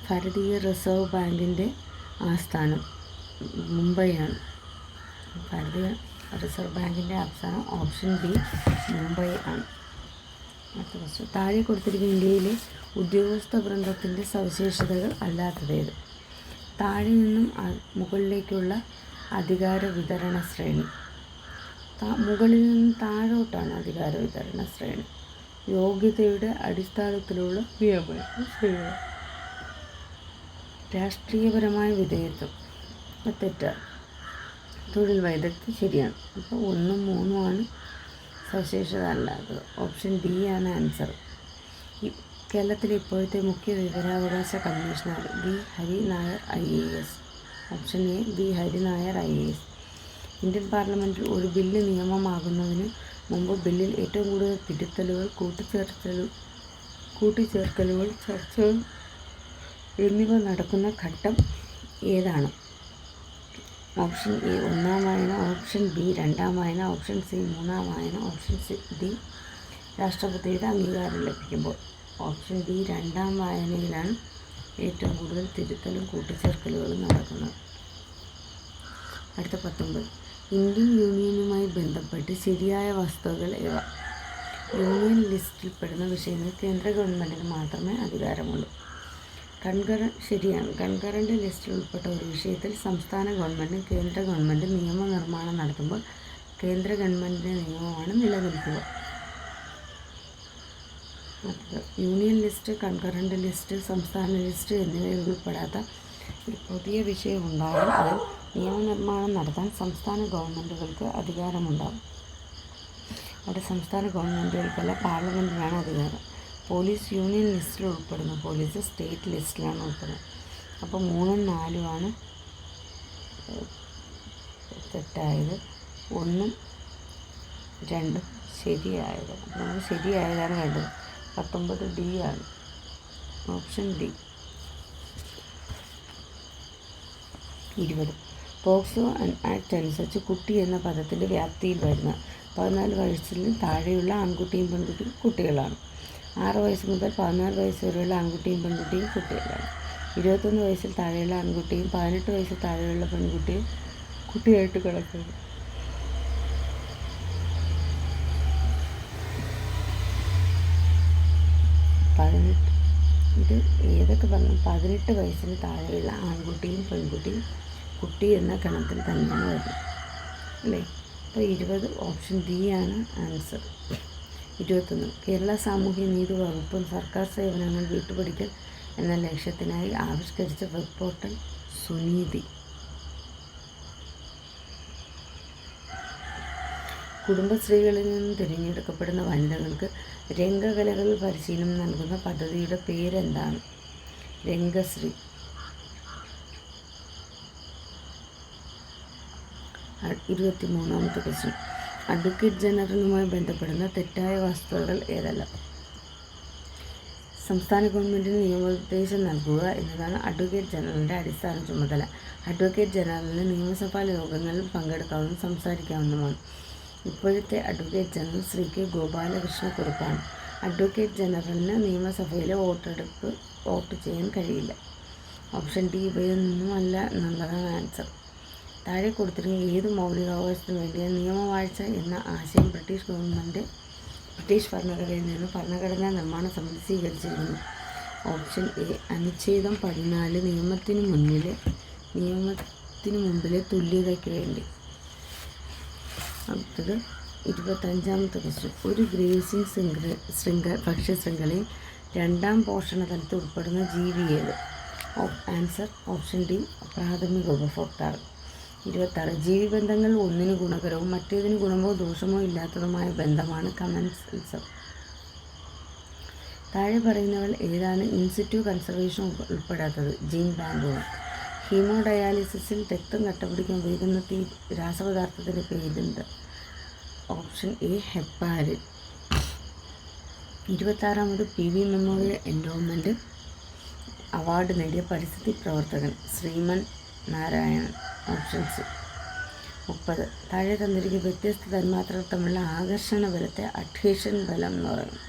ഭാരതീയ reserve ബാങ്കിൻ്റെ ആസ്ഥാനം മുംബൈയാണ്. ഭാരതീയ reserve ബാങ്കിൻ്റെ ആസ്ഥാനം ഓപ്ഷൻ ബി മുംബൈ ആണ്. അടുത്ത ക്വസ്റ്റ്യൻ. താഴെ കൊടുത്തിരിക്കുന്ന ഇന്ത്യയിലെ ഉദ്യോഗസ്ഥ വൃന്ദത്തിൻ്റെ സവിശേഷതകൾ അല്ലാത്തതേത്? താഴെ നിന്നും മുകളിലേക്കുള്ള അധികാര വിതരണ ശ്രേണി. മുകളിൽ നിന്നും താഴോട്ടാണ് അധികാര വിതരണ ശ്രേണി. യോഗ്യതയുടെ അടിസ്ഥാനത്തിലുള്ള നിയമനം. രാഷ്ട്രീയപരമായ വിധേയത്വം തെറ്റാണ്. തൊഴിൽ വൈദഗ്ധ്യം ശരിയാണ്. അപ്പോൾ 1ഉം 3ഉമാണ് സവിശേഷത അല്ലാത്തത്. ഓപ്ഷൻ ഡി ആണ് ആൻസർ. കേരളത്തിലെ ഇപ്പോഴത്തെ മുഖ്യ വിവരാവകാശ commissioner V Hari Nair IAS. Option A V Hari Nair IAS. Indian പാർലമെൻറ്റിൽ ഒരു ബില്ല് നിയമമാകുന്നതിന് മുമ്പ് ബില്ലിൽ ഏറ്റവും കൂടുതൽ തിരുത്തലുകൾ, കൂട്ടിച്ചേർക്കലുകൾ, ചർച്ചകൾ എന്നിവ നടക്കുന്ന ഘട്ടം ഏതാണ്? ഓപ്ഷൻ എ 1ാം വായന, ഓപ്ഷൻ ബി 2ാം വായന, ഓപ്ഷൻ സി 3ാം വായന, ഓപ്ഷൻ ഡി രാഷ്ട്രപതിയുടെ അംഗീകാരം ലഭിക്കുമ്പോൾ. ഓപ്ഷൻ ഡി 2ാം വായനയിലാണ് ഏറ്റവും കൂടുതൽ തിരുത്തലും കൂട്ടിച്ചേർക്കലുകളും നടക്കുന്നത്. അടുത്ത 19. ഇന്ത്യൻ യൂണിയനുമായി ബന്ധപ്പെട്ട് ശരിയായ വസ്തുതകൾ ഏവ? യൂണിയൻ ലിസ്റ്റിൽപ്പെടുന്ന വിഷയങ്ങൾ കേന്ദ്ര ഗവൺമെൻറ്റിന് മാത്രമേ അധികാരമുള്ളൂ. ശരിയാണ്. കൺകറൻറ്റ് ലിസ്റ്റിൽ ഉൾപ്പെട്ട ഒരു വിഷയത്തിൽ സംസ്ഥാന ഗവൺമെൻറ്റും കേന്ദ്ര ഗവൺമെൻറ്റും നിയമനിർമ്മാണം നടത്തുമ്പോൾ കേന്ദ്ര ഗവൺമെൻറ്റിൻ്റെ നിയമമാണ് നിലനിൽക്കുക. യൂണിയൻ ലിസ്റ്റ്, കൺകറൻറ്റ് ലിസ്റ്റ്, സംസ്ഥാന ലിസ്റ്റ് എന്നിവയിൽ ഉൾപ്പെടാത്ത ഒരു പുതിയ വിഷയം ഉണ്ടായാൽ അതിൽ നിയമനിർമ്മാണം നടത്താൻ സംസ്ഥാന ഗവൺമെൻറ്റുകൾക്ക് അധികാരമുണ്ടാകും. അവിടെ സംസ്ഥാന ഗവൺമെൻറ്റുകൾക്കല്ല, പാർലമെൻറ്റിനാണ് അധികാരം. പോലീസ് യൂണിയൻ ലിസ്റ്റിൽ ഉൾപ്പെടുന്നു, പോലീസ് സ്റ്റേറ്റ് ലിസ്റ്റിലാണ് ഉൾപ്പെടുന്നത്. അപ്പോൾ 3ഉം 4ഉമാണ് തെറ്റായത്, 1ഉം 2ഉം ശരിയായത്. അപ്പോൾ നമ്മൾ ശരിയായതാണ് വേണ്ടത്. 19 ഡി ആണ്. Option D. 20. പോക്സോ ആക്ട് അനുസരിച്ച് കുട്ടി എന്ന പദത്തിൻ്റെ വ്യാപ്തിയിൽ വരുന്ന 14 വയസ്സിന് താഴെയുള്ള ആൺകുട്ടിയും പെൺകുട്ടിയും കുട്ടികളാണ്. 6 വയസ്സ് മുതൽ 14 വയസ്സ് വരെയുള്ള ആൺകുട്ടിയും പെൺകുട്ടിയും കുട്ടികളാണ്. 21 വയസ്സിൽ താഴെയുള്ള ആൺകുട്ടിയും 18 വയസ്സിൽ താഴെയുള്ള പെൺകുട്ടിയും കുട്ടിയായിട്ട് കിടക്കുന്നു. ഇത് ഏതൊക്കെ പറഞ്ഞു? 18 വയസ്സിന് താഴെയുള്ള ആൺകുട്ടിയും പെൺകുട്ടിയും കുട്ടി എന്ന ഗണത്തിൽ തന്നെയാണ് വരുന്നത് അല്ലേ? അപ്പോൾ 20 ഓപ്ഷൻ ഡി ആണ് ആൻസർ. 21. കേരള സാമൂഹ്യ നീതി വകുപ്പും സർക്കാർ സേവനങ്ങൾ വീട്ടുപടിക്കൽ എന്ന ലക്ഷ്യത്തിനായി ആവിഷ്കരിച്ച വെബ് പോർട്ടൽ സുനീതി. കുടുംബശ്രീകളിൽ നിന്നും തിരഞ്ഞെടുക്കപ്പെടുന്ന വനിതകൾക്ക് രംഗകലകളിൽ പരിശീലനം നൽകുന്ന പദ്ധതിയുടെ പേരെന്താണ്? രംഗശ്രീ. 23ാമത്തെ ക്വസ്റ്റ്യൻ. അഡ്വക്കേറ്റ് ജനറലുമായി ബന്ധപ്പെടുന്ന തെറ്റായ വസ്തുതകൾ ഏതെല്ലാം? സംസ്ഥാന ഗവൺമെൻറ്റിന് നിയമോപദേശം നൽകുക എന്നതാണ് അഡ്വക്കേറ്റ് ജനറലിൻ്റെ അടിസ്ഥാന ചുമതല. അഡ്വക്കേറ്റ് ജനറലിന് നിയമസഭാ യോഗങ്ങളിൽ പങ്കെടുക്കാവുന്നതും സംസാരിക്കാവുന്നതുമാണ്. ഇപ്പോഴത്തെ അഡ്വക്കേറ്റ് ജനറൽ ശ്രീ കെ ഗോപാലകൃഷ്ണക്കുറുപ്പാണ്. അഡ്വക്കേറ്റ് ജനറലിന് നിയമസഭയിലെ വോട്ട് ചെയ്യാൻ കഴിയില്ല. ഓപ്ഷൻ ഡി ഇവയൊന്നുമല്ല എന്നുള്ളതാണ് ആൻസർ. താഴെ കൊടുത്തിരിക്കുന്ന ഏത് മൗലികാവകാശത്തിനു വേണ്ടിയാണ് നിയമവാഴ്ച എന്ന ആശയം ബ്രിട്ടീഷ് ഭരണഘടനയിൽ നിന്ന് ഭരണഘടനാ നിർമ്മാണ സമിതി സ്വീകരിച്ചിരിക്കുന്നു? ഓപ്ഷൻ എ അനുച്ഛേദം 14 നിയമത്തിനു മുമ്പിലെ തുല്യതയ്ക്ക് വേണ്ടി. അടുത്തത് 25ാമത്തെ ക്വസ്റ്റ്യൻ. ഒരു ഗ്രേസിംഗ് ഭക്ഷ്യശൃംഖലയിൽ 2ാം പോഷണ തലത്തിൽ ഉൾപ്പെടുന്ന ജീവി ഏത്? ആൻസർ ഓപ്ഷൻ ഡി പ്രാഥമിക ഉപഭോക്താവ്. 26. ജീവിബന്ധങ്ങൾ ഒന്നിന് ഗുണകരവും മറ്റേതിന് ഗുണമോ ദോഷമോ ഇല്ലാത്തതുമായ ബന്ധമാണ് കമൻസലിസം. താഴെ പറയുന്നവൾ ഏതാണ് ഇൻസിറ്റു കൺസർവേഷൻ ഉൾപ്പെടാത്തത്? ജീൻ ബാങ്കുകൾ. ഹീമോഡയാലിസിസിൽ രക്തം കട്ടപിടിക്കാൻ ഉപയോഗിക്കുന്ന രാസപദാർത്ഥത്തിൻ്റെ പേരുണ്ട്? Option A heparin. 26ാമത് PV മെമ്മോറിയൽ എൻഡോവ്മെൻറ്റ് അവാർഡ് നേടിയ പരിസ്ഥിതി പ്രവർത്തകൻ ശ്രീമൻ നാരായണൻ. Option C. 30. താഴെ തന്നിരിക്കുന്ന വ്യത്യസ്ത തന്മാത്രകൾ തമ്മിലുള്ള ആകർഷണ ബലത്തെ അഡ്ഹീഷൻ ബലം എന്ന് പറയുന്നു.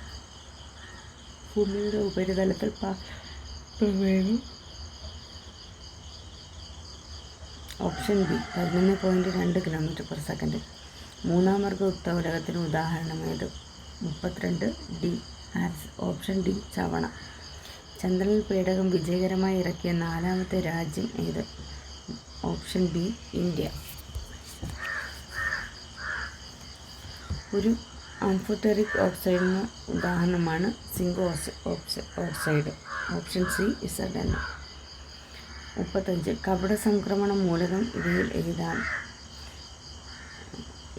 ഭൂമിയുടെ ഉപരിതലത്തിൽ പ്രമേഹം ഓപ്ഷൻ ബി 11.2 km/s. മൂന്നാം വർഗ ഉത്തവലകത്തിന് ഉദാഹരണമേത്? 32D. Option D ചവണ. ചന്ദ്രനിൽ പേടകം വിജയകരമായി ഇറക്കിയ 4ാമത്തെ രാജ്യം ഏത്? Option B India. ഒരു ആംഫോടെറിക് ഓക്സൈഡിന് ഉദാഹരണമാണ് zinc oxide. Option C Zn. 35. കപട സംക്രമണ മൂലകം ഇവയിൽ ഏതാണ്?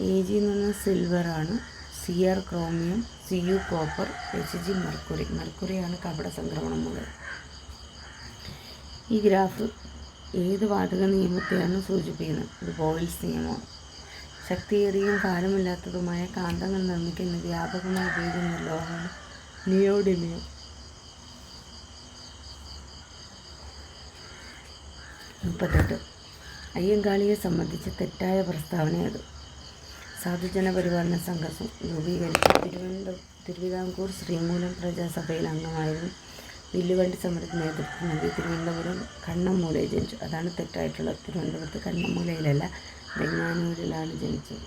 Ag എന്ന് പറഞ്ഞാൽ സിൽവറാണ്, Cr chromium, Cu copper, Hg മെർക്കുറിയാണ് കപട സംക്രമണ മൂലകം. ഈ ഗ്രാഫ് ഏത് വാതക നിയമത്തെയാണ് സൂചിപ്പിക്കുന്നത്? ഇത് ബോയിൽസ് നിയമമാണ്. ശക്തിയേറിയതും ഭാരമില്ലാത്തതുമായ കാന്തങ്ങൾ നിർമ്മിക്കുന്ന വ്യാപകമായി ഉപയോഗിക്കുന്ന ലോഹമാണ് നിയോഡിമിയം. 38. അയ്യങ്കാളിയെ സംബന്ധിച്ച് തെറ്റായ പ്രസ്താവന ഏത്? സാധുജന പരിപാലന സംഘം രൂപീകരിച്ച് തിരുവിതാംകൂർ ശ്രീമൂലം പ്രജാസഭയിൽ അംഗമായിരുന്നു. വില്ലുവണ്ടി സമരത്തിന് നേതൃത്വം നൽകി തിരുവനന്തപുരം കണ്ണമ്മൂലയിൽ ജനിച്ചു. അതാണ് തെറ്റായിട്ടുള്ളത്. തിരുവനന്തപുരത്ത് കണ്ണമ്മൂലയിലല്ല, വെങ്ങാനൂരിലാണ് ജനിച്ചത്.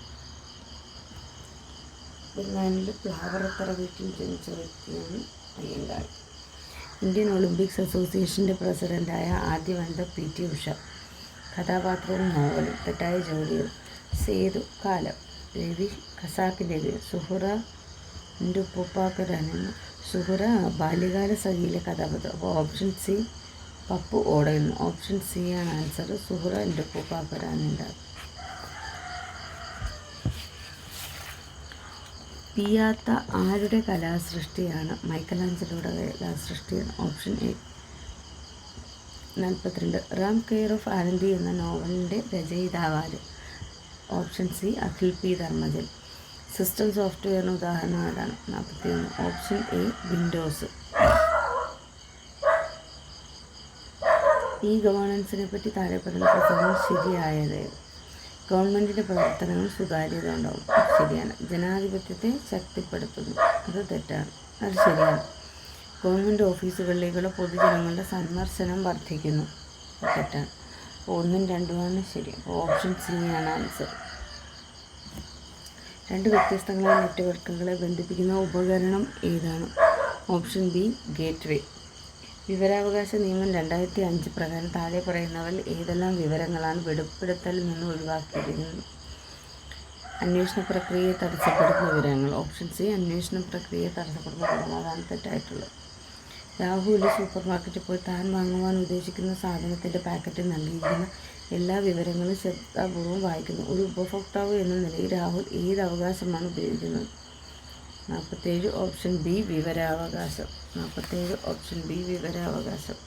വെങ്ങാനൂരിൽ പ്ലാവറത്തറ വീട്ടിൽ ജനിച്ച വ്യക്തിയാണ് അയ്യങ്കാളി. ഇന്ത്യൻ ഒളിമ്പിക്സ് അസോസിയേഷൻ്റെ പ്രസിഡൻ്റായ ആദ്യ വനിത PT ഉഷ. കഥാപാത്രവും നോവലും. തെറ്റായ ജോലികൾ. സേതു കാലം. രവി ഖസാക്കിൻ്റെ പേര്. സുഹറ എൻ്റെ ഉപ്പുപ്പാക്കരാനെന്ന്. സുഹറ ബാല്യകാല സഖിയിലെ കഥാപാത്രം. അപ്പോൾ ഓപ്ഷൻ സി പപ്പു ഓടയുന്നു. ഓപ്ഷൻ സി ആണ് ആൻസർ. സുഹറ എൻ്റെ ഉപ്പുപ്പാക്കരാനുണ്ടാകും. പിയാത്ത ആരുടെ കലാസൃഷ്ടിയാണ്? മൈക്കലാഞ്ചലോയുടെ കലാസൃഷ്ടിയാണ്. Option A. 42. Ram care of Anandi എന്ന നോവലിൻ്റെ രചയിതാവാര്? Option C Akhil P. Dharmajan. System സോഫ്റ്റ്വെയറിന് ഉദാഹരണം ഏതാണ്? 41. Option A Windows. ഈ ഗവേണൻസിനെ പറ്റി താഴെ പറയുന്ന പ്രസംഗം ശരിയായത്? ഗവൺമെൻറ്റിൻ്റെ പ്രവർത്തനങ്ങൾ സുതാര്യത ഉണ്ടാവും. ശരിയാണ്. ജനാധിപത്യത്തെ ശക്തിപ്പെടുത്തുന്നു. അത് തെറ്റാണ്. അത് ശരിയാണ്. ഗവൺമെൻറ് ഓഫീസുകളിലേക്കുള്ള പൊതുജനങ്ങളുടെ സന്ദർശനം വർദ്ധിക്കുന്നു. തെറ്റാണ്. 1ഉം 2ഉമാണ് ശരി. അപ്പോൾ ഓപ്ഷൻ സി ആണ് ആൻസർ. 2 വ്യത്യസ്തങ്ങളായ നെറ്റ്വർക്കുകളെ ബന്ധിപ്പിക്കുന്ന ഉപകരണം ഏതാണ്? Option B gateway. വിവരാവകാശ നിയമം 2005 പ്രകാരം താഴെ പറയുന്നവരിൽ ഏതെല്ലാം വിവരങ്ങളാണ് വെളിപ്പെടുത്തലിൽ നിന്ന് ഒഴിവാക്കിയിരിക്കുന്നത്? അന്വേഷണ പ്രക്രിയയെ തടസ്സപ്പെടുത്തുന്ന വിവരങ്ങൾ. ഓപ്ഷൻ സി അന്വേഷണ പ്രക്രിയയെ തടസ്സപ്പെടുന്ന വിവരങ്ങൾ. അതാണ് തെറ്റായിട്ടുള്ളത്. രാഹുൽ സൂപ്പർ മാർക്കറ്റിൽ പോയി താൻ വാങ്ങുവാൻ ഉദ്ദേശിക്കുന്ന സാധനത്തിൻ്റെ പാക്കറ്റിൽ നൽകിയിരിക്കുന്ന എല്ലാ വിവരങ്ങളും ശ്രദ്ധാപൂർവ്വം വായിക്കുന്നു. ഒരു ഉപഭോക്താവ് എന്ന നിലയിൽ രാഹുൽ ഏത് അവകാശമാണ് ഉപയോഗിക്കുന്നത്? 47. ഓപ്ഷൻ ബി വിവരാവകാശം. 47. ഓപ്ഷൻ ബി വിവരാവകാശം.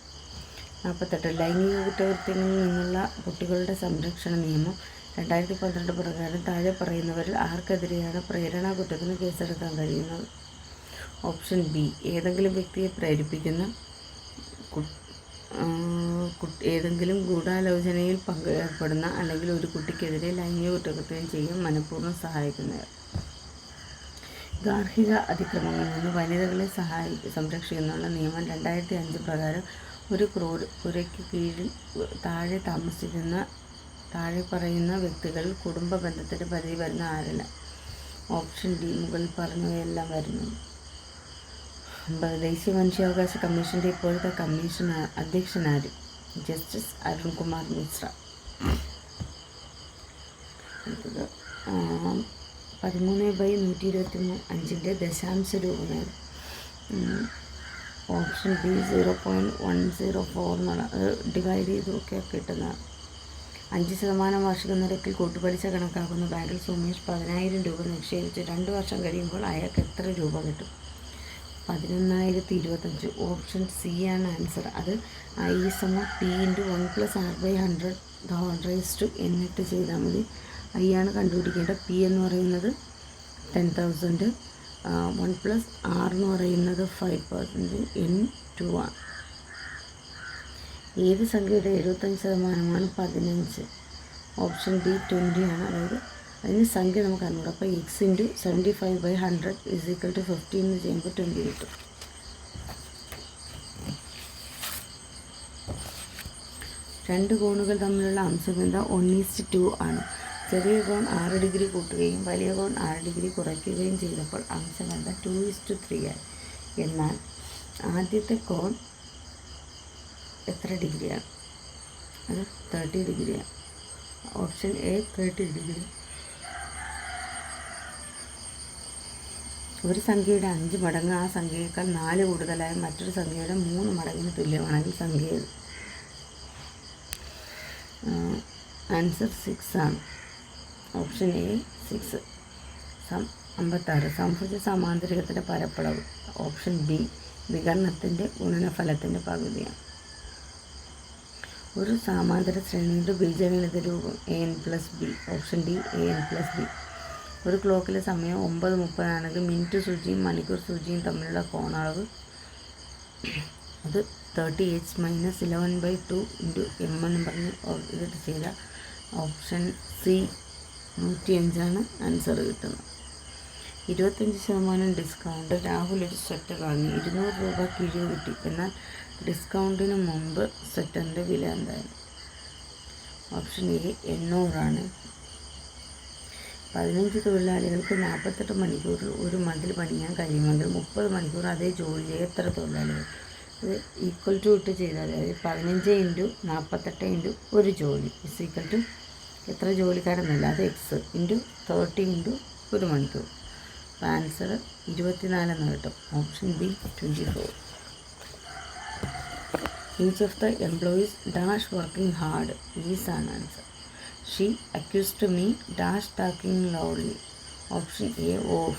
48. ലൈംഗിക കുറ്റകൃത്യങ്ങളിൽ നിന്നുള്ള കുട്ടികളുടെ സംരക്ഷണ നിയമം 2012 പ്രകാരം താഴെ പറയുന്നവരിൽ ആർക്കെതിരെയാണ് പ്രേരണാ കുറ്റത്തിന് കേസെടുക്കാൻ കഴിയുന്നത്? ഓപ്ഷൻ ബി ഏതെങ്കിലും വ്യക്തിയെ പ്രേരിപ്പിക്കുന്ന, ഏതെങ്കിലും ഗൂഢാലോചനയിൽ ഏർപ്പെടുന്ന, അല്ലെങ്കിൽ ഒരു കുട്ടിക്കെതിരെ ലൈംഗിക കുറ്റകൃത്യം ചെയ്യാൻ മനഃപൂർവ്വം സഹായിക്കുന്നവർ. ഗാർഹിക അതിക്രമങ്ങളിൽ നിന്ന് വനിതകളെ സംരക്ഷിക്കുന്നതിനുള്ള നിയമം 2005 പ്രകാരം ഒരു കുരയ്ക്ക് കീഴിൽ താഴെ പറയുന്ന വ്യക്തികൾ കുടുംബ ബന്ധത്തിൻ്റെ പരിധി വരുന്ന ആരെല്ലാം? ഓപ്ഷൻ ഡി മുകളിൽ പറഞ്ഞവയെല്ലാം വരുന്നു. ദേശീയ മനുഷ്യാവകാശ കമ്മീഷൻ്റെ ഇപ്പോഴത്തെ അധ്യക്ഷനാര്? ജസ്റ്റിസ് അരുൺകുമാർ മിശ്ര. 13/125 ദശാംശ രൂപമാണ്. ഓപ്ഷൻ ബി 0.104 എന്നാണ്. അത് ഡിവൈഡ് ചെയ്തൊക്കെ കിട്ടുന്നതാണ്. 5% വാർഷിക നിരക്കിൽ കൂട്ടുപലിശ കണക്കാക്കുന്ന ബാങ്കിൽ സുമേഷ് 10,000 രൂപ നിക്ഷേപിച്ച് 2 വർഷം കഴിയുമ്പോൾ അയാൾക്ക് എത്ര രൂപ കിട്ടും? 11,025. ഓപ്ഷൻ സി ആണ് ആൻസർ. അത് I = P × 1+R/100 എന്നിട്ട് ചെയ്താൽ മതി. I ആണ് കണ്ടുപിടിക്കേണ്ടത്. P എന്ന് പറയുന്നത് 10,000, 1+R എന്ന് പറയുന്നത് 5%, N 2 ആണ്. ഏത് സംഖ്യയുടെ 75% 15? ഓപ്ഷൻ ഡി 20 ആണ്. അതായത് അതിന് സംഖ്യ നമുക്ക് അറിഞ്ഞൂടാ. അപ്പോൾ x × 75/100 = 15 എന്ന് ചെയ്യുമ്പോൾ 20 കിട്ടും. രണ്ട് കോണുകൾ തമ്മിലുള്ള അംശബന്ധം 1:2 ആണ്. ചെറിയ കോൺ 6 ഡിഗ്രി കൂട്ടുകയും വലിയ കോൺ 6 ഡിഗ്രി കുറയ്ക്കുകയും ചെയ്തപ്പോൾ അംശബന്ധം 2:3 ആയി. എന്നാൽ ആദ്യത്തെ കോൺ എത്ര ഡിഗ്രിയാണ്? അത് 30 ഡിഗ്രിയാണ്. Option A 30 degree. ഒരു സംഖ്യയുടെ 5 മടങ്ങ് ആ സംഖ്യയേക്കാൾ 4 കൂടുതലായ മറ്റൊരു സംഖ്യയുടെ 3 മടങ്ങിന് തുല്യമാണെങ്കിൽ സംഖ്യ ഏത്? ആൻസർ 6 ആണ്. Option A 6. 56. സംഭുജ സമാന്തരികത്തിൻ്റെ പരപ്പളവ്. ഓപ്ഷൻ ബി വികർണത്തിൻ്റെ ഗുണനഫലത്തിൻ്റെ പകുതിയാണ്. ഒരു സമാന്തര ശ്രേണിയുടെ ബീജഗണിത രൂപം an+b. Option D an+b. ഒരു ക്ലോക്കിലെ സമയം 9:30 ആണെങ്കിൽ മിനിറ്റ് സൂചിയും മണിക്കൂർ സൂചിയും തമ്മിലുള്ള കോണളവ് അത് 30h - 11/2 × m എന്ന് പറഞ്ഞ് ഇതിട്ട് ചെയ്ത ഓപ്ഷൻ സി 105 ആൻസർ കിട്ടുന്നത്. 25% ഡിസ്കൗണ്ട്. രാഹുൽ ഒരു സ്വെറ്റർ വാങ്ങി. 200 രൂപ കിഴിവ് കിട്ടി. എന്നാൽ ഡിസ്കൗണ്ടിന് മുമ്പ് സ്വെറ്ററിൻ്റെ വില എന്തായിരുന്നു? ഓപ്ഷൻ എ 800 ആണ്. 15 തൊഴിലാളികൾക്ക് 48 മണിക്കൂറിൽ ഒരു മതിൽ പണിയാൻ കഴിയുമെങ്കിൽ 30 മണിക്കൂർ അതേ ജോലി ചെയ്യും എത്ര തൊഴിലാളികൾ? ഇത് ഈക്വൽ ടു ഇട്ട് ചെയ്താൽ, അതായത് 15 × 48 × ഒരു ജോലി = എത്ര ജോലിക്കാരെന്നല്ല, അത് x × 30 × ഒരു മണിക്കൂർ. അപ്പോൾ ആൻസർ 24 എന്ന് കിട്ടും. Option B 24. Each of the employees dash working hard is an answer. She accused me dash talking loudly. Option A of.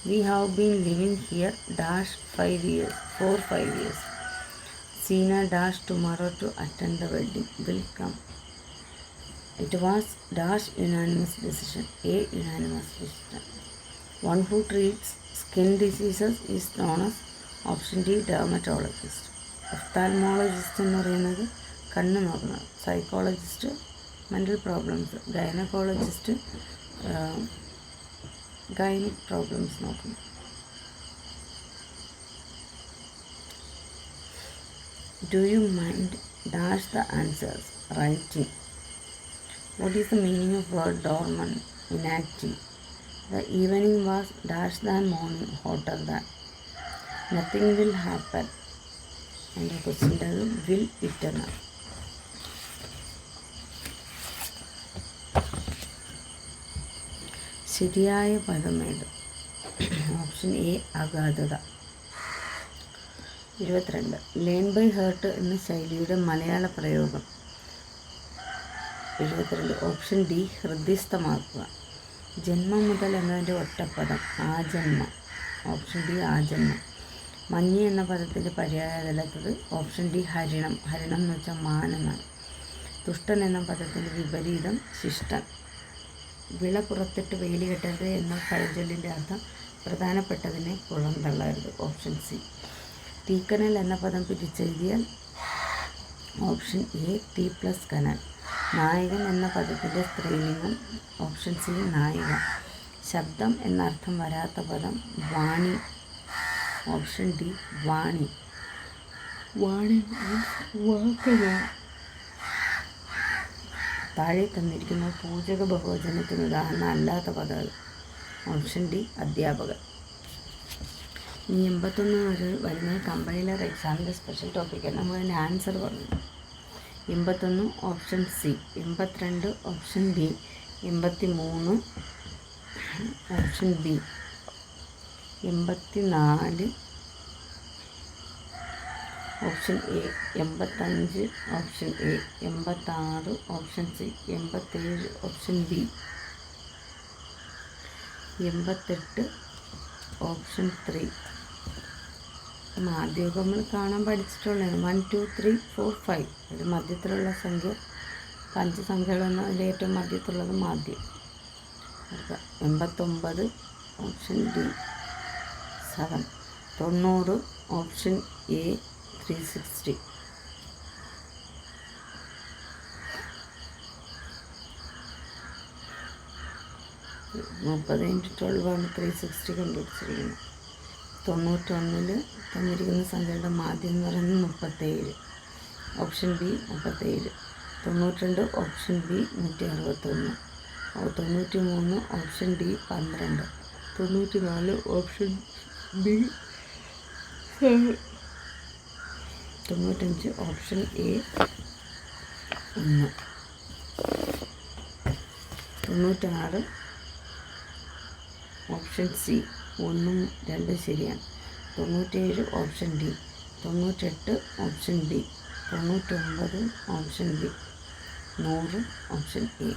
We have been living here dash 5 years. For 5 years. Sina dash tomorrow to attend the wedding. Will come. It was dash unanimous decision. A unanimous decision. One who treats skin diseases is known as. Option D dermatologist. Ophthalmologist എന്ന് പറയുന്നത് കണ്ണ് നോക്കുന്നത്. Psychologist mental problems. Gynaecologist gynaec problems നോക്കുന്നു. Do you mind dash the answers writing. What is the meaning of word dormant? Inactive. The evening was dash than morning hotter than. Nothing will happen. എൻ്റെ ക്വസ്റ്റ്യൻ്റെ അത് will eternal. ശരിയായ പദമേത്? Option A അഗാധത. 22. Learn by heart എന്ന ശൈലിയുടെ മലയാള പ്രയോഗം. 72. ഓപ്ഷൻ ഡി ഹൃദ്യസ്ഥമാക്കുക. ജന്മം മുതൽ എന്നതിൻ്റെ ഒറ്റപ്പദം ആജന്മം. Option D ആജന്മം. മഞ്ഞ് എന്ന പദത്തിൻ്റെ പര്യായതലത്തത്. Option D ഹരിണം. ഹരിണം എന്ന് വെച്ചാൽ മാനെന്നാണ്. ദുഷ്ടൻ എന്ന പദത്തിൻ്റെ വിപരീതം ശിഷ്ടൻ. വിള പുറത്തിട്ട് വേലി കെട്ടരുത് എന്ന പഴഞ്ചൊല്ലിൻ്റെ അർത്ഥം പ്രധാനപ്പെട്ടതിനെ പുറന്തള്ളരുത്. Option C. തീക്കനൽ എന്ന പദം പിരിച്ചെഴുതിയാൽ ഓപ്ഷൻ എ തീ പ്ലസ് കനൽ. നായകൻ എന്ന പദത്തിൻ്റെ സ്ത്രീലിംഗം. ഓപ്ഷൻ സി നായിക. ശബ്ദം എന്നർത്ഥം വരാത്ത പദം വാണി. ഓപ്ഷൻ ഡി വാണി. വാണി വാക്കലാണ്. താഴെ തന്നിരിക്കുന്ന പൂജക ബഹുവചനത്തിന് ഉദാഹരണം അല്ലാത്ത പദങ്ങൾ. ഓപ്ഷൻ ഡി അധ്യാപകർ. ഇനി 81 വരെ വരുന്ന കമ്പൈലർ എക്സാമിൻ്റെ സ്പെഷ്യൽ ടോപ്പിക്കാണ്. നമ്മൾ അതിൻ്റെ ആൻസർ പറഞ്ഞു. 81 option C. 82 option B. 83 option B. 84 option A. 85 option A. 86 option C. 87 option B. 88 option 3. ആദ്യമൊക്കെ നമ്മൾ കാണാൻ പഠിച്ചിട്ടുള്ളതാണ്. 1 2 3 4 5. അതിൽ മധ്യത്തിലുള്ള സംഖ്യ 5 സംഖ്യകളൊന്നും അതിൽ ഏറ്റവും മധ്യത്തുള്ളത് മാധ്യം. 89 ഓപ്ഷൻ ഡി 7. 90 option A 360. 30 × 12 360 കണ്ടുപിടിച്ചിരിക്കുന്നത്. 91 തന്നിരിക്കുന്ന സംഖ്യകളുടെ മാധ്യം എന്ന് പറയുന്നത് 37. Option B 37. 92 option B 161, 93 option D 12, 94 option B 95 option A 1, 96 option C 1, 2 ശരിയാണ്, 97 option D, 98 option B, 99 option B, 100 option A.